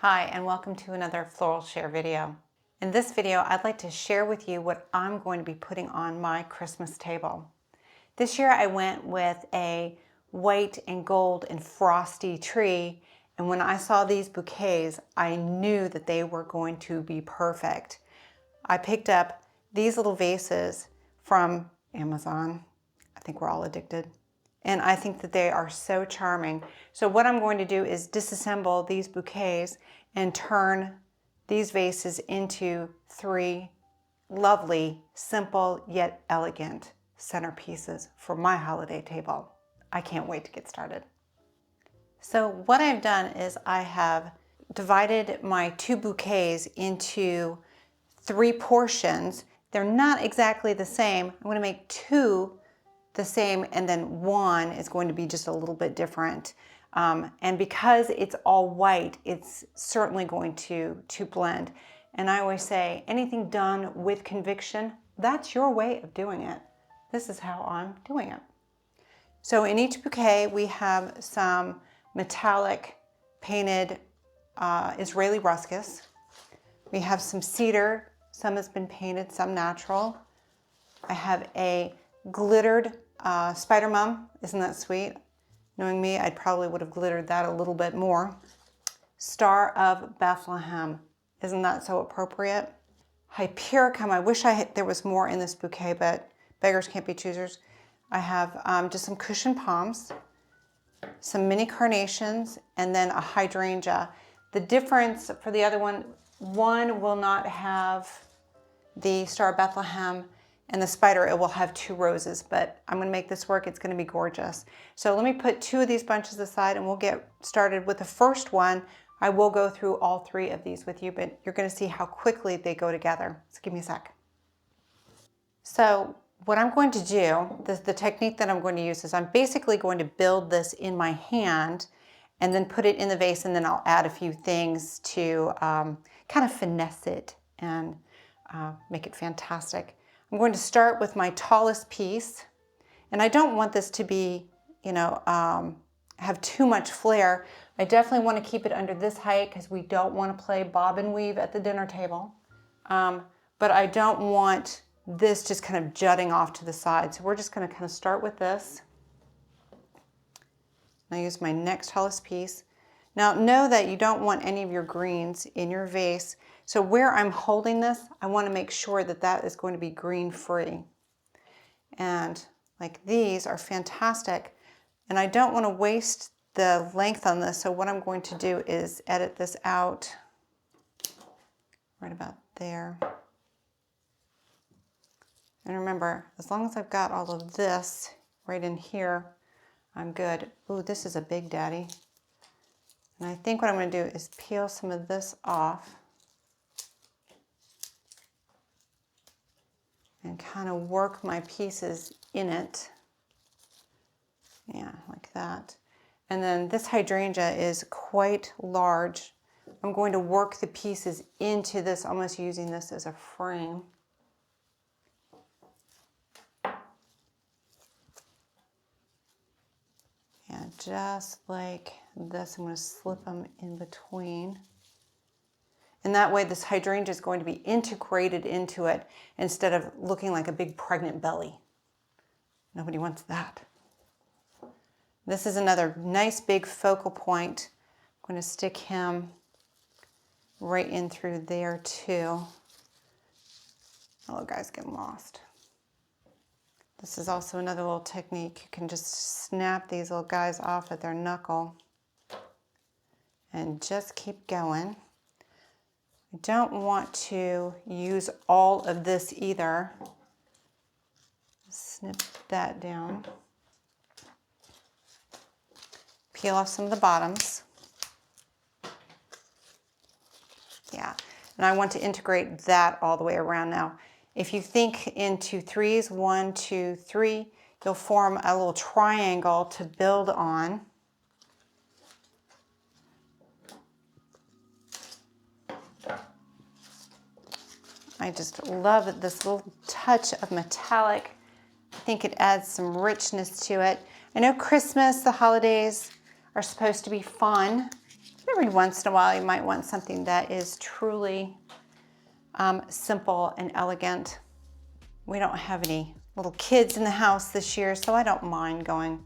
Hi, and welcome to another floral share video. In this video, I'd like to share with you what I'm going to be putting on my Christmas table. This year I went with a white and gold and frosty tree, and when I saw these bouquets, I knew that they were going to be perfect. I picked up these little vases from Amazon. I think we're all addicted. And I think that they are so charming. So what I'm going to do is disassemble these bouquets and turn these vases into three lovely, simple, yet elegant centerpieces for my holiday table. I can't wait to get started. So what I've done is I have divided my two bouquets into three portions. They're not exactly the same. I'm going to make two the same, and then one is going to be just a little bit different. And because it's all white, it's certainly going to blend. And I always say, anything done with conviction, that's your way of doing it. This is how I'm doing it. So in each bouquet, we have some metallic painted Israeli ruscus. We have some cedar. Some has been painted, some natural. I have a glittered Spider Mum. Isn't that sweet? Knowing me, I probably would have glittered that a little bit more. Star of Bethlehem. Isn't that so appropriate? Hypericum. I wish there was more in this bouquet, but beggars can't be choosers. I have just some cushion palms, some mini carnations, and then a hydrangea. The difference for the other one will not have the Star of Bethlehem, and the spider, it will have two roses, but I'm going to make this work. It's going to be gorgeous. So let me put two of these bunches aside and we'll get started with the first one. I will go through all three of these with you, but you're going to see how quickly they go together. So give me a sec. So what I'm going to do, the technique that I'm going to use is I'm basically going to build this in my hand and then put it in the vase, and then I'll add a few things to kind of finesse it and make it fantastic. I'm going to start with my tallest piece, and I don't want this to be, have too much flare. I definitely want to keep it under this height because we don't want to play bob and weave at the dinner table. But I don't want this just kind of jutting off to the side. So we're just going to kind of start with this. I use my next tallest piece. Now know that you don't want any of your greens in your vase. So where I'm holding this, I want to make sure that that is going to be green free. And like these are fantastic. And I don't want to waste the length on this. So what I'm going to do is edit this out right about there. And remember, as long as I've got all of this right in here, I'm good. Ooh, this is a big daddy. And I think what I'm going to do is peel some of this off and kind of work my pieces in it. Yeah, like that. And then this hydrangea is quite large. I'm going to work the pieces into this, almost using this as a frame. Yeah, just like this. I'm going to slip them in between. And that way this hydrangea is going to be integrated into it instead of looking like a big pregnant belly. Nobody wants that. This is another nice big focal point. I'm going to stick him right in through there too. Oh, guys, getting lost. This is also another little technique. You can just snap these little guys off at their knuckle and just keep going. I don't want to use all of this either. Snip that down. Peel off some of the bottoms. Yeah, and I want to integrate that all the way around now. If you think into threes, 1, 2, 3, you'll form a little triangle to build on. I just love this little touch of metallic. I think it adds some richness to it. I know Christmas, the holidays, are supposed to be fun. They're every once in a while you might want something that is truly simple and elegant. We don't have any little kids in the house this year, so I don't mind going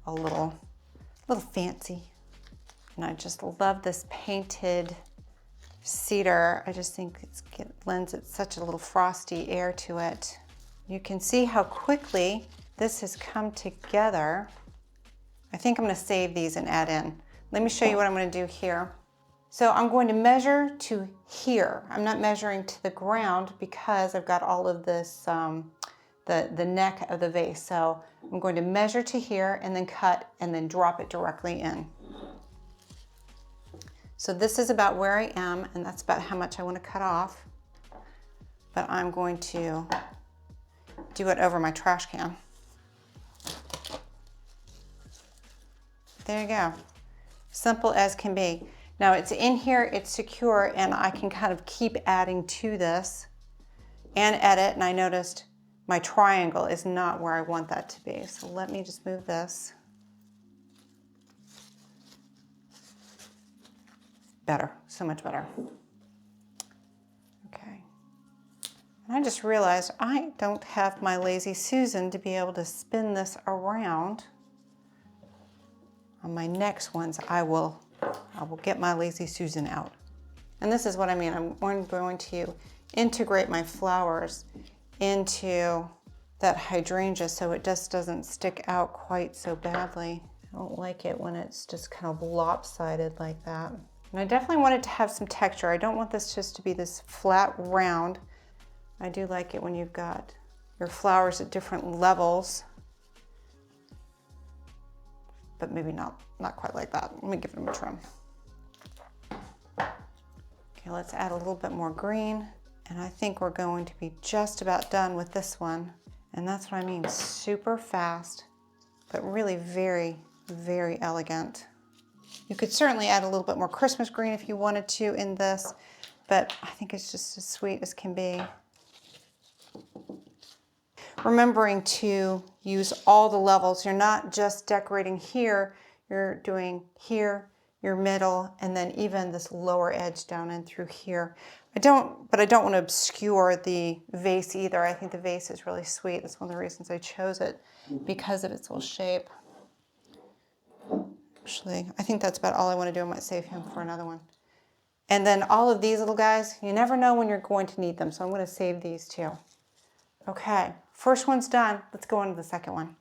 a little fancy. And I just love this painted cedar. I just think it lends it such a little frosty air to it. You can see how quickly this has come together. I think I'm going to save these and add in. Let me show you what I'm going to do here. So I'm going to measure to here. I'm not measuring to the ground because I've got all of this, the neck of the vase. So I'm going to measure to here and then cut and then drop it directly in. So this is about where I am, and that's about how much I want to cut off. But I'm going to do it over my trash can. There you go. Simple as can be. Now it's in here, it's secure, and I can kind of keep adding to this and edit, and I noticed my triangle is not where I want that to be. So let me just move this. Better, so much better. Okay. And I just realized I don't have my Lazy Susan to be able to spin this around. On my next ones, I will get my Lazy Susan out. And this is what I mean. I'm going to integrate my flowers into that hydrangea so it just doesn't stick out quite so badly. I don't like it when it's just kind of lopsided like that. And I definitely want it to have some texture. I don't want this just to be this flat round. I do like it when you've got your flowers at different levels, but maybe not quite like that. Let me give them a trim. Okay, let's add a little bit more green. And I think we're going to be just about done with this one. And that's what I mean, super fast, but really very, very elegant. You could certainly add a little bit more Christmas green if you wanted to in this, but I think it's just as sweet as can be. Remembering to use all the levels. You're not just decorating here, you're doing here, your middle, and then even this lower edge down in through here. I don't want to obscure the vase either. I think the vase is really sweet. That's one of the reasons I chose it, because of its little shape. Actually, I think that's about all I want to do. I might save him for another one. And then all of these little guys, you never know when you're going to need them, so I'm going to save these too. Okay, first one's done. Let's go on to the second one.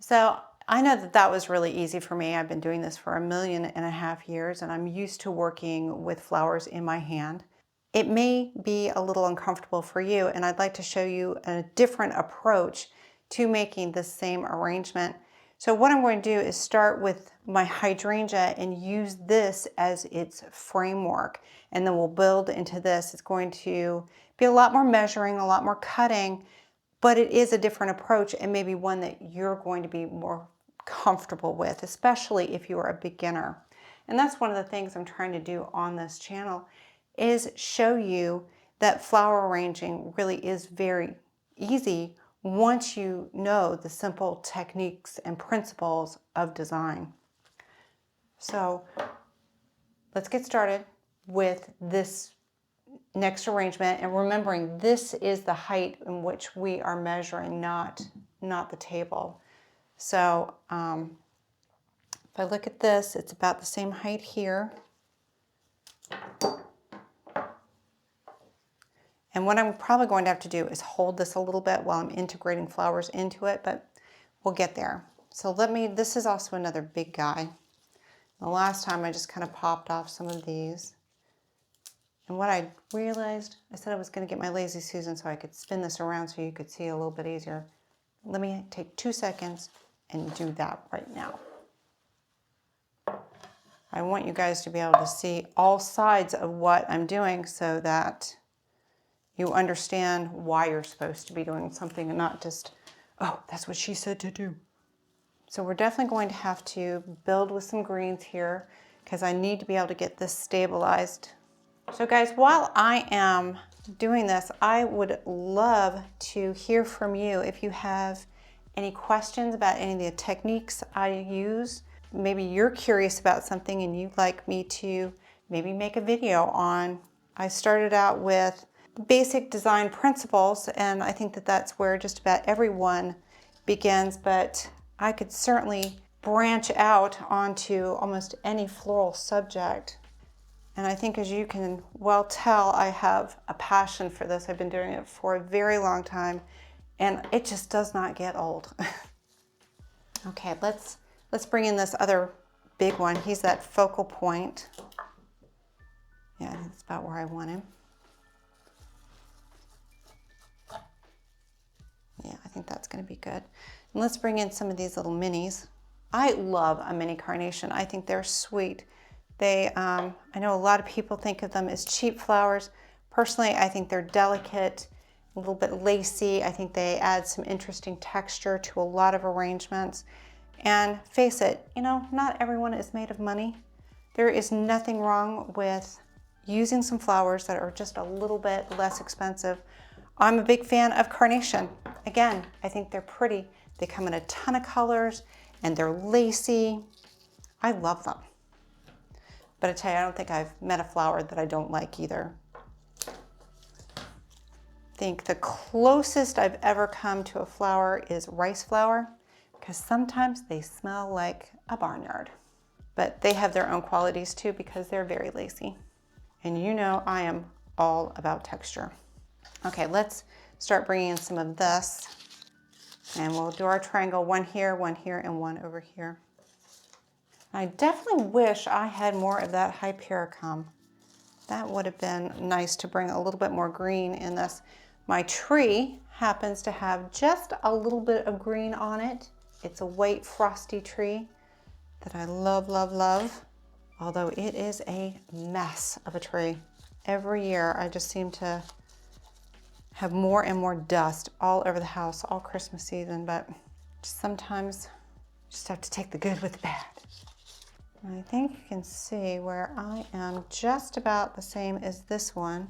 So I know that that was really easy for me. I've been doing this for 1.5 million years, and I'm used to working with flowers in my hand. It may be a little uncomfortable for you, and I'd like to show you a different approach to making the same arrangement. So what I'm going to do is start with my hydrangea and use this as its framework, and then we'll build into this. It's going to be a lot more measuring, a lot more cutting, but it is a different approach and maybe one that you're going to be more comfortable with, especially if you are a beginner. And that's one of the things I'm trying to do on this channel, is show you that flower arranging really is very easy once you know the simple techniques and principles of design. So let's get started with this next arrangement, and remembering this is the height in which we are measuring, not the table. So if I look at this, it's about the same height here. And what I'm probably going to have to do is hold this a little bit while I'm integrating flowers into it, but we'll get there. So this is also another big guy. The last time I just kind of popped off some of these. And what I realized, I said I was going to get my Lazy Susan so I could spin this around so you could see a little bit easier. Let me take 2 seconds and do that right now. I want you guys to be able to see all sides of what I'm doing so that you understand why you're supposed to be doing something and not just, oh, that's what she said to do. So we're definitely going to have to build with some greens here because I need to be able to get this stabilized. So guys, while I am doing this, I would love to hear from you if you have any questions about any of the techniques I use, maybe you're curious about something and you'd like me to maybe make a video on. I started out with basic design principles, and I think that that's where just about everyone begins, but I could certainly branch out onto almost any floral subject. And I think, as you can well tell, I have a passion for this. I've been doing it for a very long time, and it just does not get old. Okay, let's bring in this other big one. He's that focal point. Yeah, I think that's about where I want him. Yeah, I think that's going to be good. And let's bring in some of these little minis. I love a mini carnation. I think they're sweet. I know a lot of people think of them as cheap flowers. Personally, I think they're delicate, a little bit lacy. I think they add some interesting texture to a lot of arrangements. And face it, you know, not everyone is made of money. There is nothing wrong with using some flowers that are just a little bit less expensive. I'm a big fan of carnation. Again, I think they're pretty. They come in a ton of colors and they're lacy. I love them. But I tell you, I don't think I've met a flower that I don't like either. I think the closest I've ever come to a flower is rice flower, because sometimes they smell like a barnyard. But they have their own qualities too, because they're very lacy. And you know I am all about texture. Okay, let's start bringing in some of this. And we'll do our triangle, one here, and one over here. I definitely wish I had more of that hypericum. That would have been nice to bring a little bit more green in this. My tree happens to have just a little bit of green on it. It's a white frosty tree that I love, love, love. Although it is a mess of a tree. Every year I just seem to have more and more dust all over the house all Christmas season, but sometimes you just have to take the good with the bad. I think you can see where I am just about the same as this one.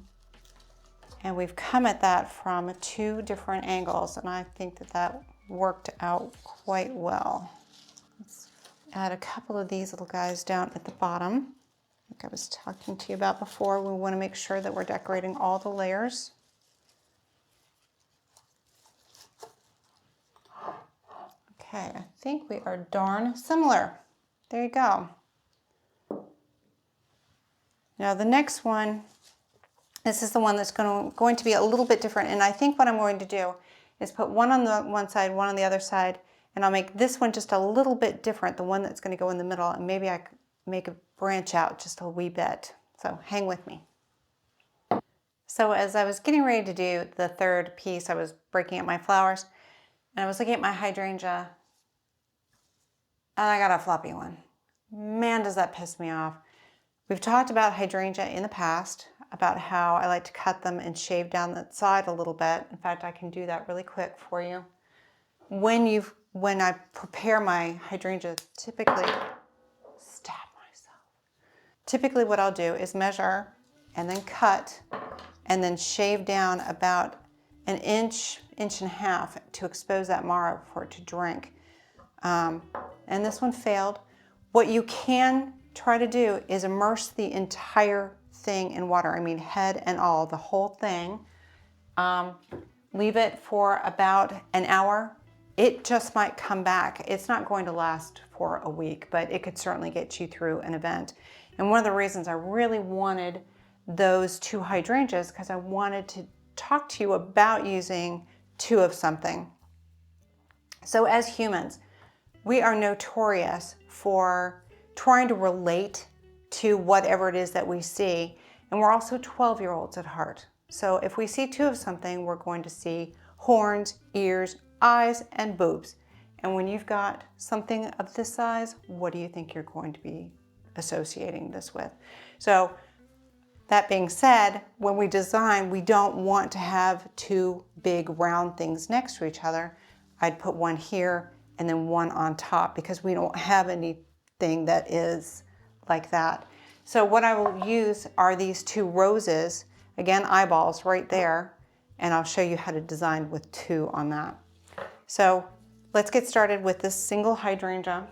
And we've come at that from two different angles, and I think that that worked out quite well. Let's add a couple of these little guys down at the bottom. Like I was talking to you about before, we want to make sure that we're decorating all the layers. Okay, I think we are darn similar. There you go. Now the next one, this is the one that's going to be a little bit different, and I think what I'm going to do is put one on the one side, one on the other side, and I'll make this one just a little bit different, the one that's going to go in the middle, and maybe I could make a branch out just a wee bit. So hang with me. So as I was getting ready to do the third piece, I was breaking up my flowers, and I was looking at my hydrangea, and I got a floppy one. Man, does that piss me off. We've talked about hydrangea in the past, about how I like to cut them and shave down the side a little bit. In fact, I can do that really quick for you. When I prepare my hydrangea, typically, typically what I'll do is measure and then cut and then shave down about an inch, inch and a half to expose that mara for it to drink. And this one failed. What you can try to do is immerse the entire thing in water. I mean, head and all, the whole thing. Leave it for about an hour. It just might come back. It's not going to last for a week, but it could certainly get you through an event. And one of the reasons I really wanted those two hydrangeas, because I wanted to talk to you about using two of something. So as humans, we are notorious for trying to relate to whatever it is that we see. And we're also 12-year-olds at heart. So if we see two of something, we're going to see horns, ears, eyes, and boobs. And when you've got something of this size, what do you think you're going to be associating this with? So that being said, when we design, we don't want to have two big round things next to each other. I'd put one here and then one on top, because we don't have anything that is like that. So what I will use are these two roses, again, eyeballs right there, and I'll show you how to design with two on that. So let's get started with this single hydrangea.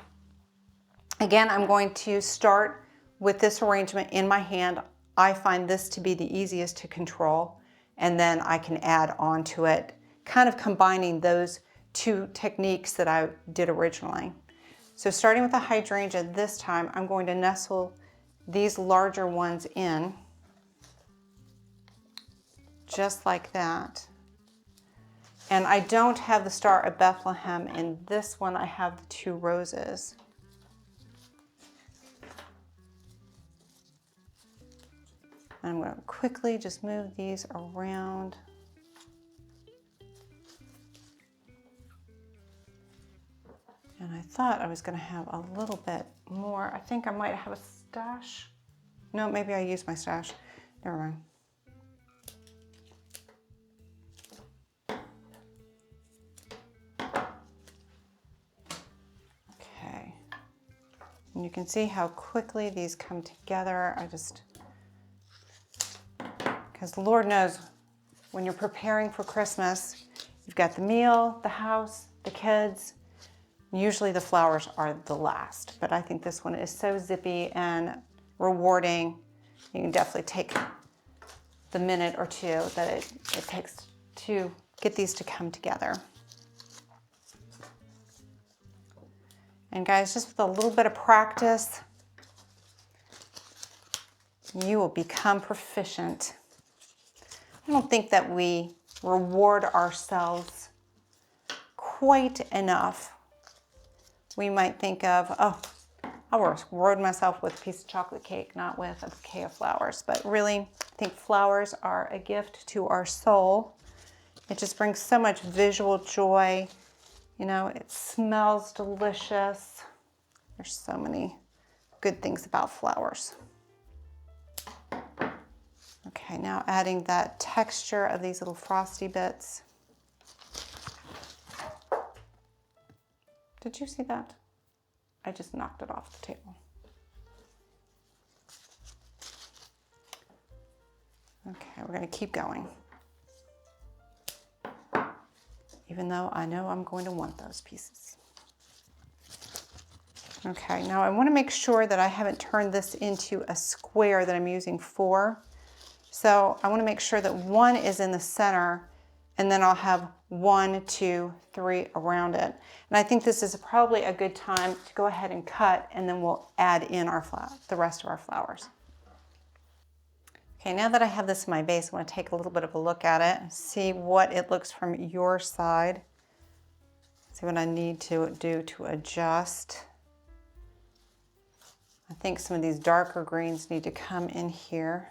Again, I'm going to start with this arrangement in my hand. I find this to be the easiest to control, and then I can add on to it, kind of combining those two techniques that I did originally. So starting with the hydrangea this time, I'm going to nestle these larger ones in, just like that. And I don't have the Star of Bethlehem in this one, I have the 2 roses. I'm going to quickly just move these around. And I thought I was going to have a little bit more. I think I might have a stash. No, maybe I used my stash. Never mind. Okay. And you can see how quickly these come together. Because the Lord knows when you're preparing for Christmas, you've got the meal, the house, the kids. Usually the flowers are the last, but I think this one is so zippy and rewarding. You can definitely take the minute or two that it takes to get these to come together. And guys, just with a little bit of practice, you will become proficient. I don't think that we reward ourselves quite enough. We might think of, oh, I'll reward myself with a piece of chocolate cake, not with a bouquet of flowers. But really, I think flowers are a gift to our soul. It just brings so much visual joy. You know, it smells delicious. There's so many good things about flowers. Okay, now adding that texture of these little frosty bits. Did you see that? I just knocked it off the table. Okay, we're going to keep going. Even though I know I'm going to want those pieces. Okay, now I want to make sure that I haven't turned this into a square that I'm using 4. So I want to make sure that 1 is in the center, and then I'll have 1, 2, 3 around it. And I think this is probably a good time to go ahead and cut, and then we'll add in the rest of our flowers. Okay, now that I have this in my base, I want to take a little bit of a look at it and see what it looks from your side. See what I need to do to adjust. I think some of these darker greens need to come in here.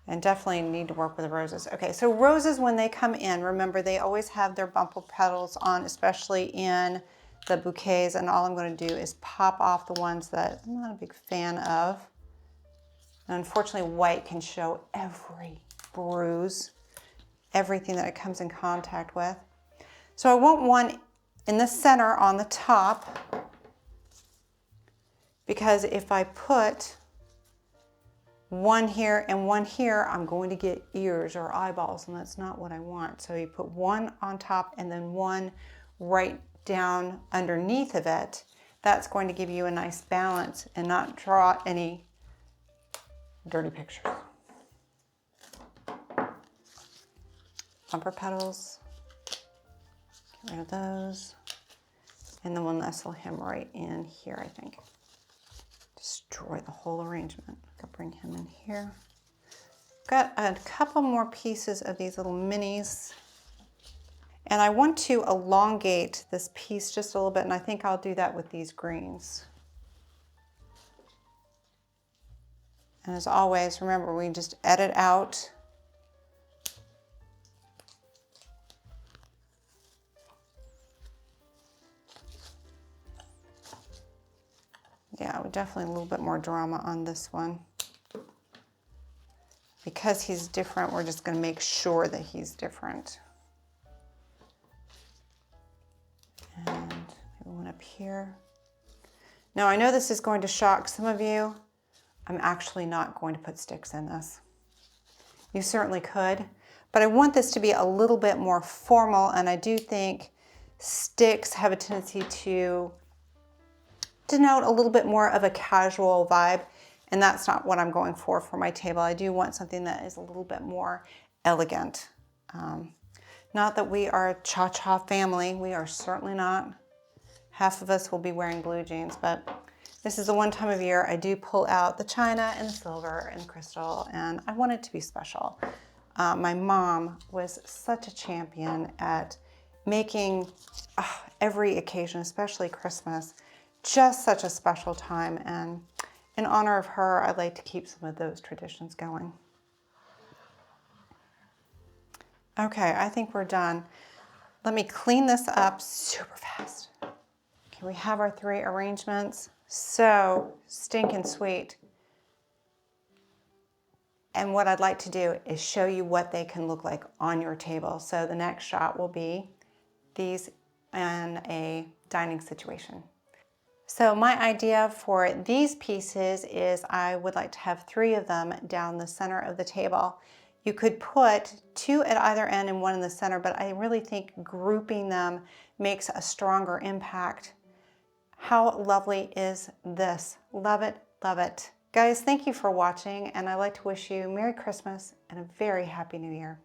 And definitely need to work with the roses. Okay, so roses, when they come in, remember they always have their bumble petals on, especially in the bouquets, and all I'm going to do is pop off the ones that I'm not a big fan of. And unfortunately, white can show every bruise, everything that it comes in contact with. So I want one in the center on the top, because if I put 1 here and 1 here, I'm going to get ears or eyeballs, and that's not what I want. So you put 1 on top and then 1 right down underneath of it. That's going to give you a nice balance and not draw any dirty pictures. Bumper petals, get rid of those. And then we'll nestle him right in here, I think. Destroy the whole arrangement. I'll bring him in here. Got a couple more pieces of these little minis. And I want to elongate this piece just a little bit, and I think I'll do that with these greens. And as always, remember, we just edit out. Yeah, definitely a little bit more drama on this one. Because he's different, we're just going to make sure that he's different. And one up here. Now, I know this is going to shock some of you. I'm actually not going to put sticks in this. You certainly could, but I want this to be a little bit more formal, and I do think sticks have a tendency to denote a little bit more of a casual vibe, and that's not what I'm going for my table. I do want something that is a little bit more elegant. Not that we are a cha-cha family. We are certainly not. Half of us will be wearing blue jeans, but this is the one time of year I do pull out the china and the silver and the crystal, and I want it to be special. My mom was such a champion at making every occasion, especially Christmas, just such a special time, and in honor of her, I'd like to keep some of those traditions going. Okay, I think we're done. Let me clean this up super fast. Okay, we have our 3 arrangements. So stinking sweet. And what I'd like to do is show you what they can look like on your table. So the next shot will be these in a dining situation. So my idea for these pieces is I would like to have 3 of them down the center of the table. You could put 2 at either end and 1 in the center, but I really think grouping them makes a stronger impact. How lovely is this? Love it, love it. Guys, thank you for watching, and I'd like to wish you Merry Christmas and a very Happy New Year.